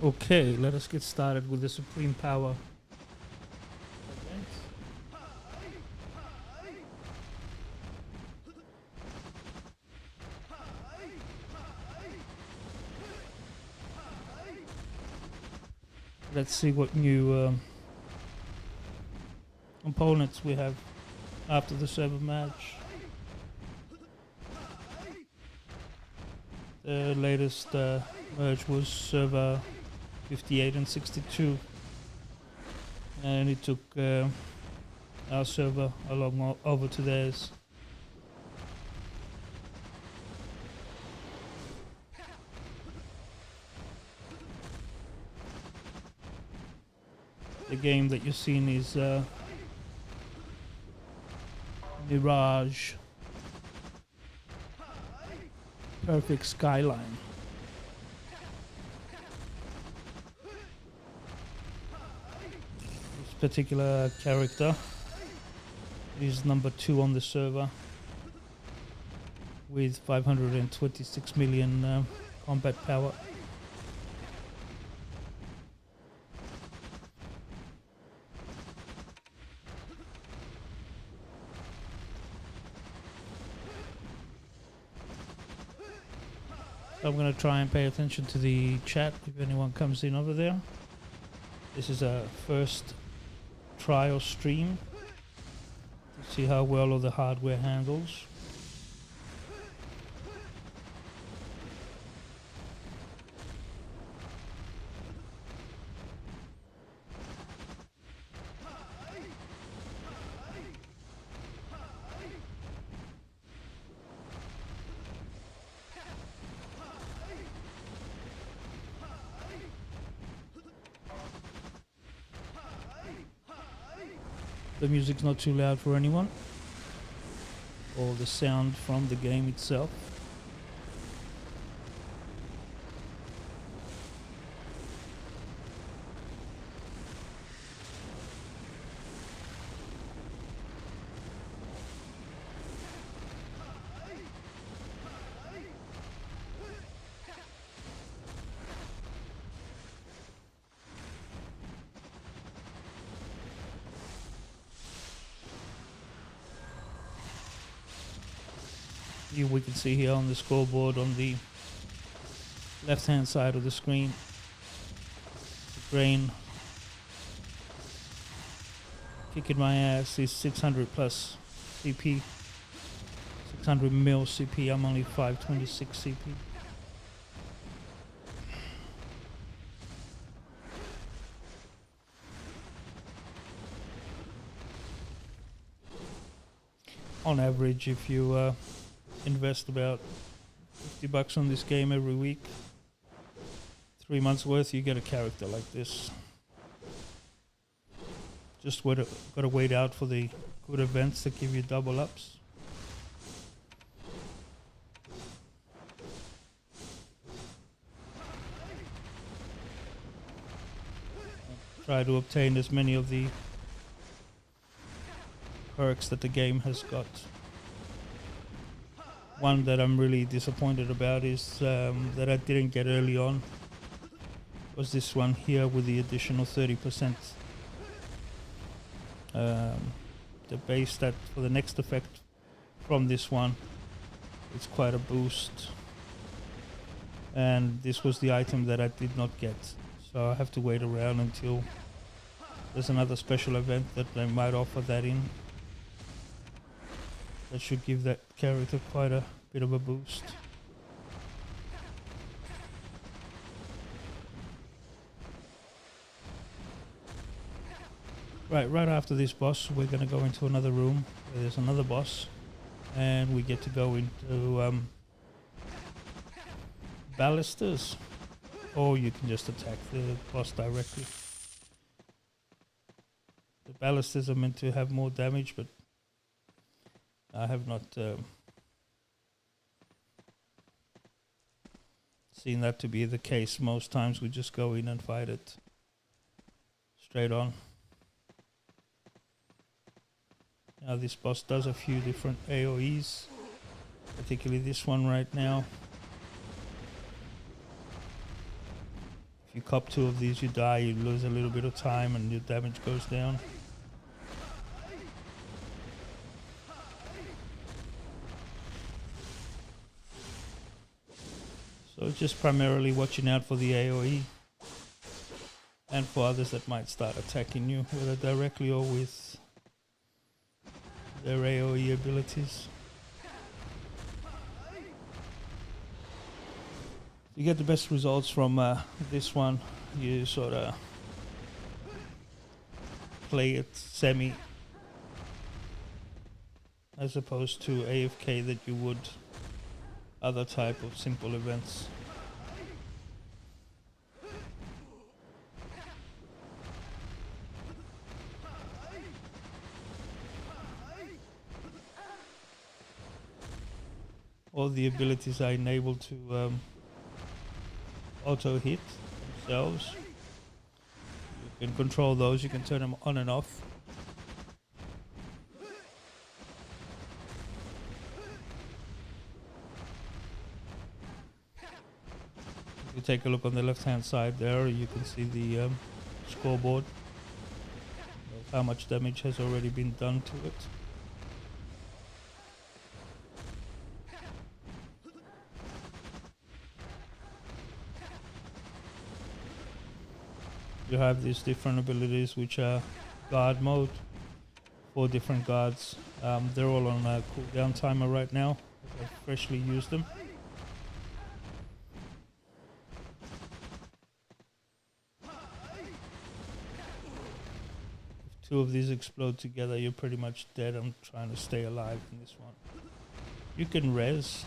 Okay, let us get started with the Supreme Power event. Let's see what new opponents we have after the server match. The latest merge was server 58 and 62, and it took our server along over to theirs. The game that you're seeing is Mirage Perfect Skyline. This particular character is number 2 on the server with 526 million combat power. I'm going to try and pay attention to the chat if anyone comes in over there. This is a first trial stream to see how well all the hardware handles. The music's not too loud for anyone, or the sound from the game itself. We can see here on the scoreboard on the left hand side of the screen, the grain kicking my ass is 600 plus CP, 600 mil CP. I'm only 526 CP. On average, if you invest about $50 on this game every week, 3 months worth, you get a character like this. Just gotta wait out for the good events that give you double ups. Try to obtain as many of the perks that the game has got. One that I'm really disappointed about is that I didn't get early on was this one here with the additional 30%. The base that for the next effect from this one, it's quite a boost. And this was the item that I did not get. So I have to wait around until there's another special event that they might offer that in. That should give that character quite a bit of a boost. Right after this boss, we're going to go into another room where there's another boss, and we get to go into ballistas, or you can just attack the boss directly. The ballistas are meant to have more damage, but I have not seen that to be the case. Most times we just go in and fight it straight on. Now this boss does a few different AoEs, particularly this one right now. If you cop 2 of these, you die, you lose a little bit of time and your damage goes down. So just primarily watching out for the AoE and for others that might start attacking you, whether directly or with their AoE abilities. You get the best results from this one. You sort of play it semi as opposed to AFK that you would other type of simple events. All the abilities are enabled to auto hit themselves. You can control those, you can turn them on and off. If you take a look on the left hand side there, you can see the scoreboard of how much damage has already been done to it. You have these different abilities which are guard mode, 4 different guards. They're all on a cooldown timer right now. I've freshly used them. If 2 of these explode together, you're pretty much dead. I'm trying to stay alive in this one. You can res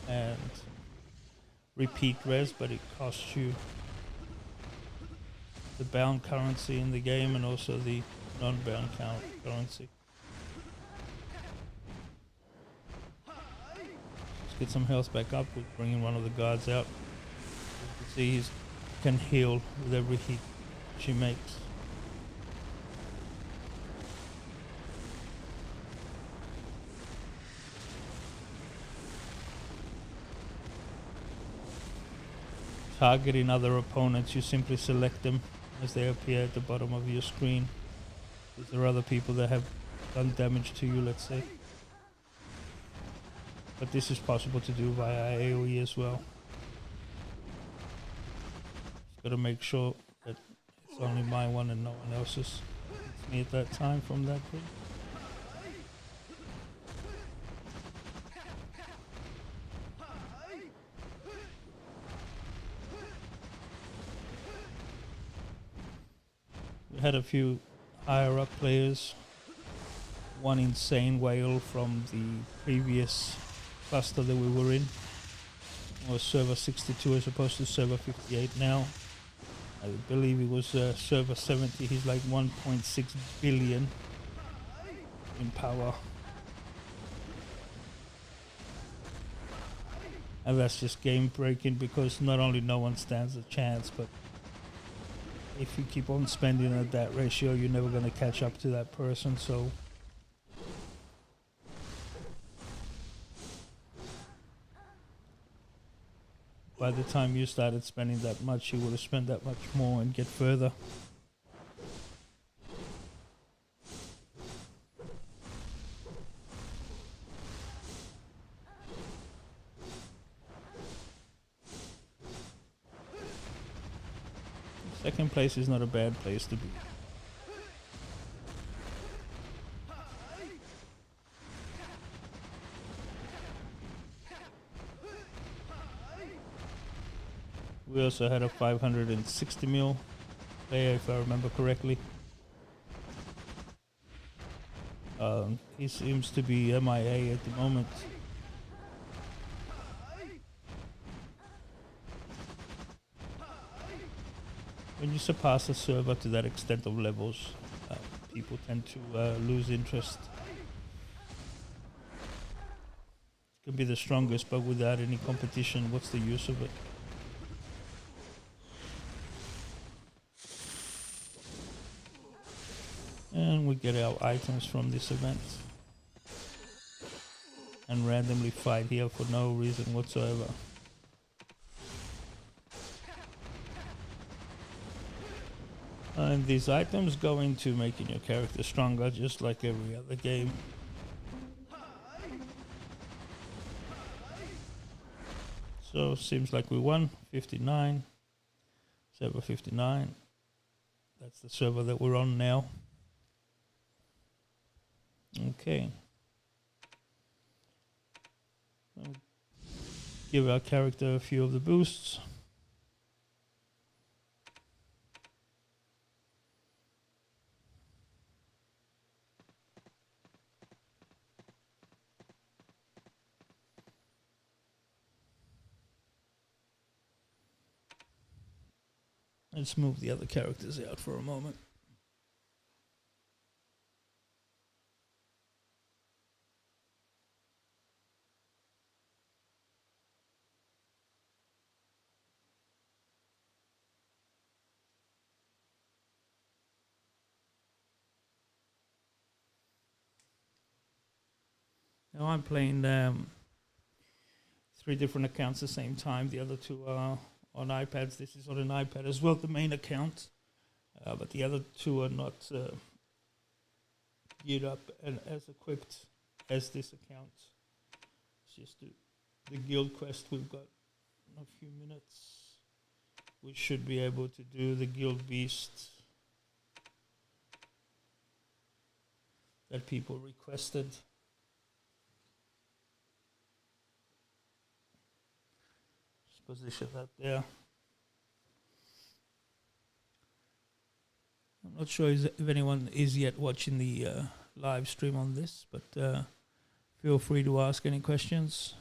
and repeat res, but it costs you the bound currency in the game and also the non-bound currency. Let's get some health back up with bringing one of the guards out. You can see he can heal with every hit she makes. Targeting other opponents, you simply select them as they appear at the bottom of your screen. If there are other people that have done damage to you, let's say. But this is possible to do via AoE as well. Just gotta make sure that it's only my one and no one else's. It's me at that time from that grid. Had a few higher up players. One insane whale from the previous cluster that we were in. It was server 62 as opposed to server 58 now. I believe it was server 70. He's like 1.6 billion in power. And that's just game breaking because not only no one stands a chance, but if you keep on spending at that ratio, you're never going to catch up to that person. So by the time you started spending that much, you would have spent that much more and get further. Second place is not a bad place to be. We also had a 560 mil player, if I remember correctly. He seems to be MIA at the moment. When you surpass a server to that extent of levels, people tend to lose interest. It can be the strongest, but without any competition, what's the use of it? And we get our items from this event. And randomly fight here for no reason whatsoever. And these items go into making your character stronger, just like every other game. So seems like we won. 59, server 59. That's the server that we're on now. Okay. I'll give our character a few of the boosts. Let's move the other characters out for a moment. Now I'm playing 3 different accounts at the same time. The other 2 are on iPads. This is on an iPad as well, the main account. But the other 2 are not geared up and as equipped as this account. It's just the guild quest. We've got a few minutes. We should be able to do the guild beast that people requested. Just position that there. I'm not sure if anyone is yet watching the live stream on this, but feel free to ask any questions.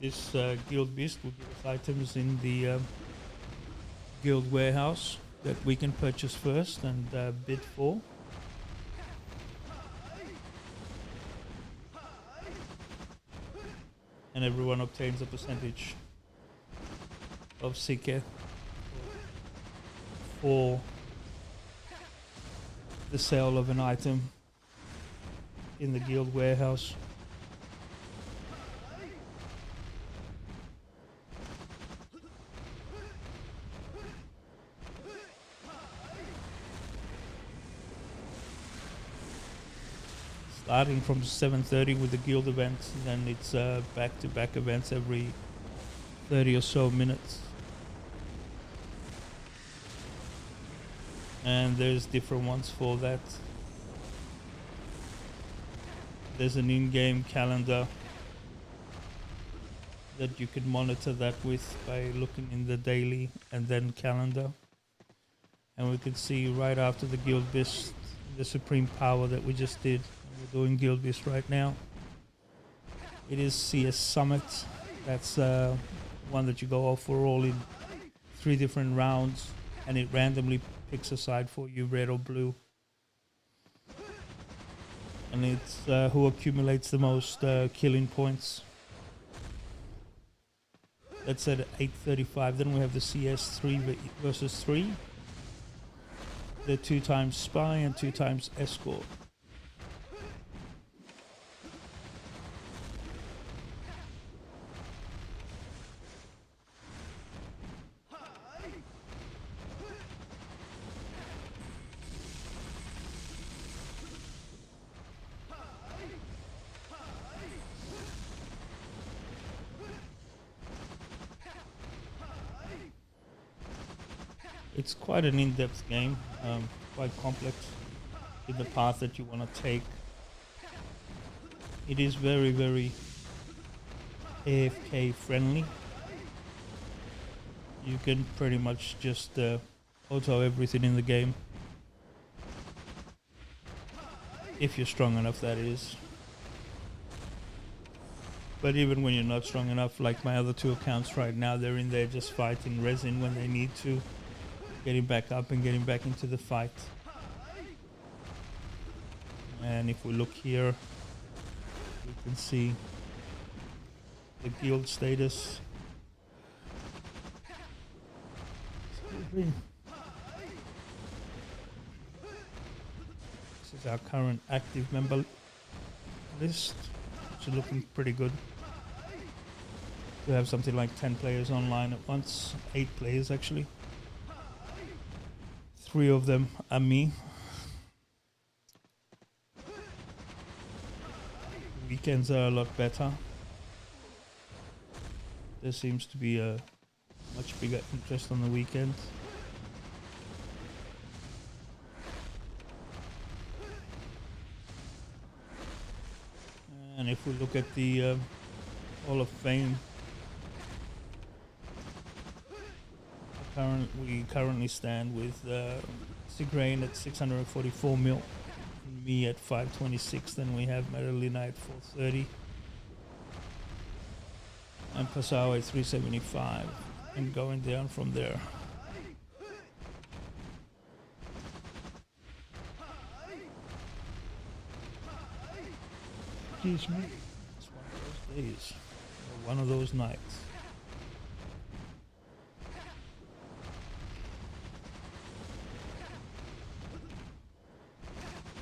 This guild beast will give us items in the guild warehouse that we can purchase first and bid for. And everyone obtains a percentage of CK for the sale of an item in the guild warehouse. Starting from 7:30 with the guild events, and then it's back-to-back events every 30 or so minutes. And there's different ones for that. There's an in-game calendar that you can monitor that with by looking in the daily and then calendar. And we can see right after the guild beast, the supreme power that we just did. We're doing guild beast right now. It is CS Summit. That's one that you go off for all in 3 different rounds, and it randomly picks a side for you, red or blue. And it's who accumulates the most killing points. That's at 8:35. Then we have the CS 3 versus 3. The 2 times spy and 2 times escort. It's quite an in-depth game, quite complex in the path that you want to take. It is very, very AFK friendly. You can pretty much just auto everything in the game. If you're strong enough, that is. But even when you're not strong enough, like my other 2 accounts right now, they're in there just fighting resin when they need to. Getting back up and getting back into the fight. And if we look here, we can see the guild status. This is our current active member list, which is looking pretty good. We have something like 10 players online at once, 8 players actually. 3 of them are me. Weekends are a lot better. There seems to be a much bigger interest on the weekend. And if we look at the Hall of Fame, we currently stand with Sigrain at 644 mil, me at 526, then we have Marilina at 430, and Pasao at 375, and going down from there. Excuse me. It's one of those days, or one of those nights.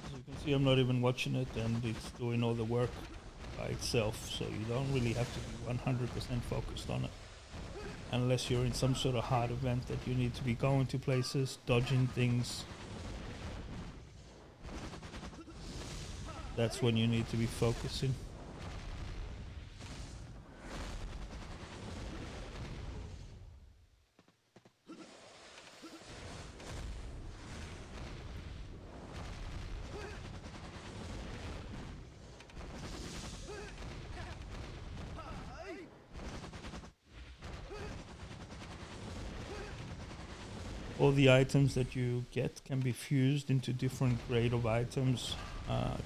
As you can see, I'm not even watching it, and it's doing all the work by itself, so you don't really have to be 100% focused on it. Unless you're in some sort of hard event that you need to be going to places, dodging things. That's when you need to be focusing. All the items that you get can be fused into different grade of items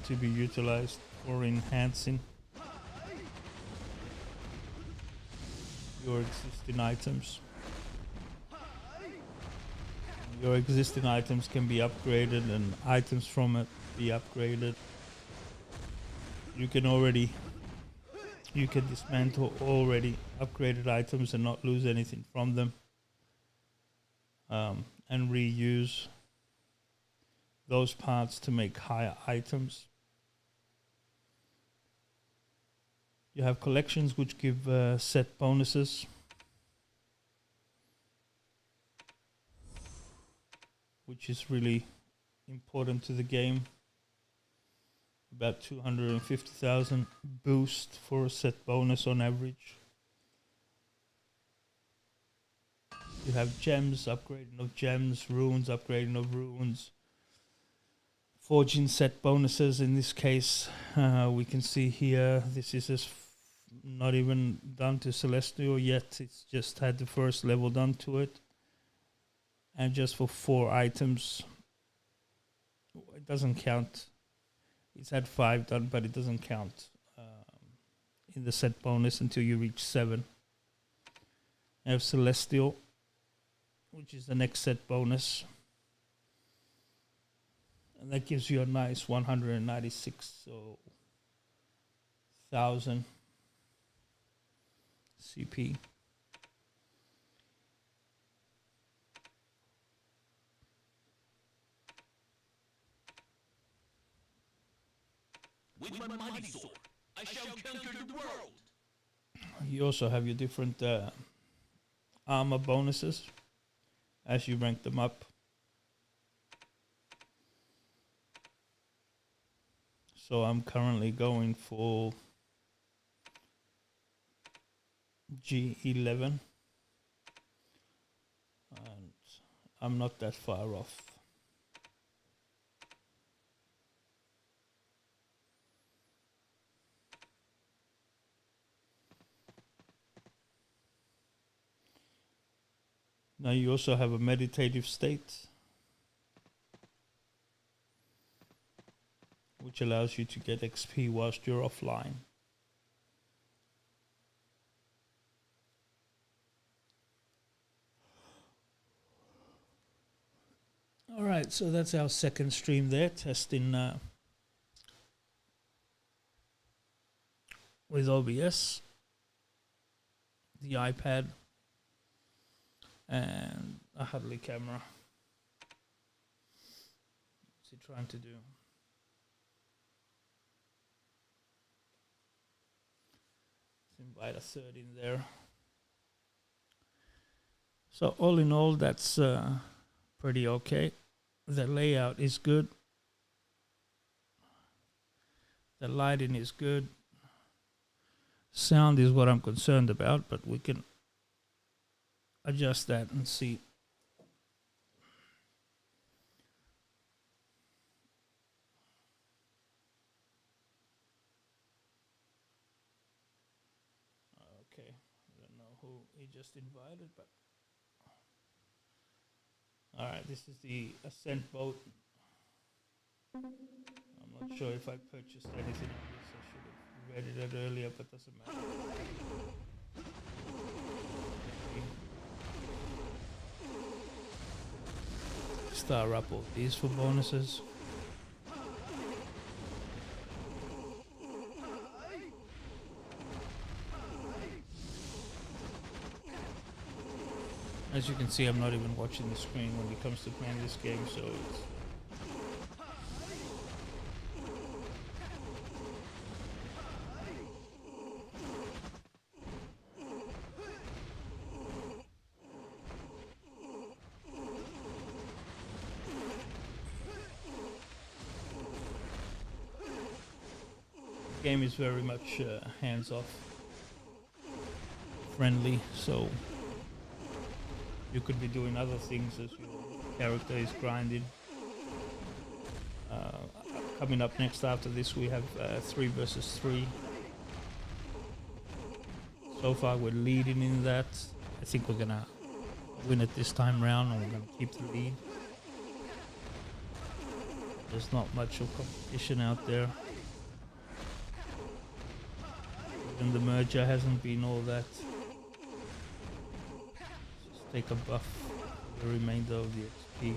to be utilized for enhancing your existing items. Your existing items can be upgraded and items from it be upgraded. You can dismantle already upgraded items and not lose anything from them. And reuse those parts to make higher items. You have collections which give set bonuses, which is really important to the game. About 250,000 boost for a set bonus on average. You have gems, upgrading of gems, runes, upgrading of runes, forging set bonuses. In this case, we can see here, this is not even done to Celestial yet. It's just had the first level done to it. And just for 4 items, it doesn't count. It's had 5 done, but it doesn't count in the set bonus until you reach 7. You have Celestial, which is the next set bonus. And that gives you a nice 196,000 CP. With my mighty sword, I shall conquer the world. You also have your different armor bonuses as you rank them up. So I'm currently going for G11, and I'm not that far off. Now you also have a meditative state, which allows you to get XP whilst you're offline. Alright, so that's our second stream there, testing with OBS. the iPad and a Huddly camera. What's he trying to do? Let's invite a third in there. So all in all, that's pretty okay. The layout is good. The lighting is good. Sound is what I'm concerned about, but we can adjust that and see. Okay, I don't know who he just invited, but all right, this is the Ascent boat. I'm not sure if I purchased anything on this. I should have read it earlier, but doesn't matter. Star up all these for bonuses. As you can see, I'm not even watching the screen when it comes to playing this game, so it's game is very much hands-off friendly, so you could be doing other things as your character is grinding. Coming up next after this, we have 3 versus 3. So far we're leading in that. I think we're gonna win it this time round, and we're gonna keep the lead. There's not much of competition out there. And the merger hasn't been all that. Just take a buff for the remainder of the XP.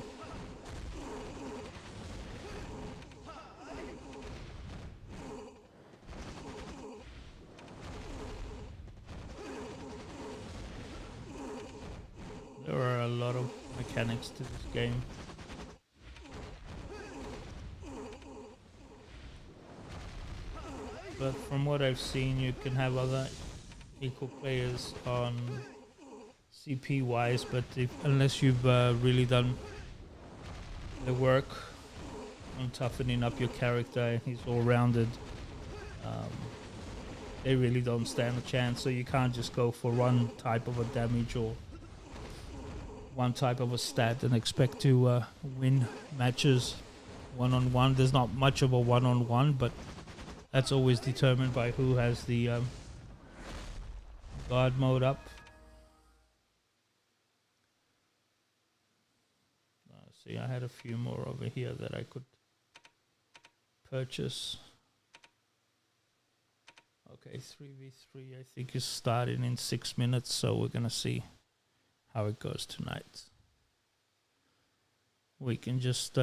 There are a lot of mechanics to this game. But from what I've seen, you can have other equal players on CP wise, but unless you've really done the work on toughening up your character and he's all rounded, they really don't stand a chance. So you can't just go for one type of a damage or one type of a stat and expect to win matches one-on-one. There's not much of a one-on-one, but that's always determined by who has the guard mode up. See, I had a few more over here that I could purchase. Okay, 3v3 I think is starting in 6 minutes, so we're gonna see how it goes tonight. We can just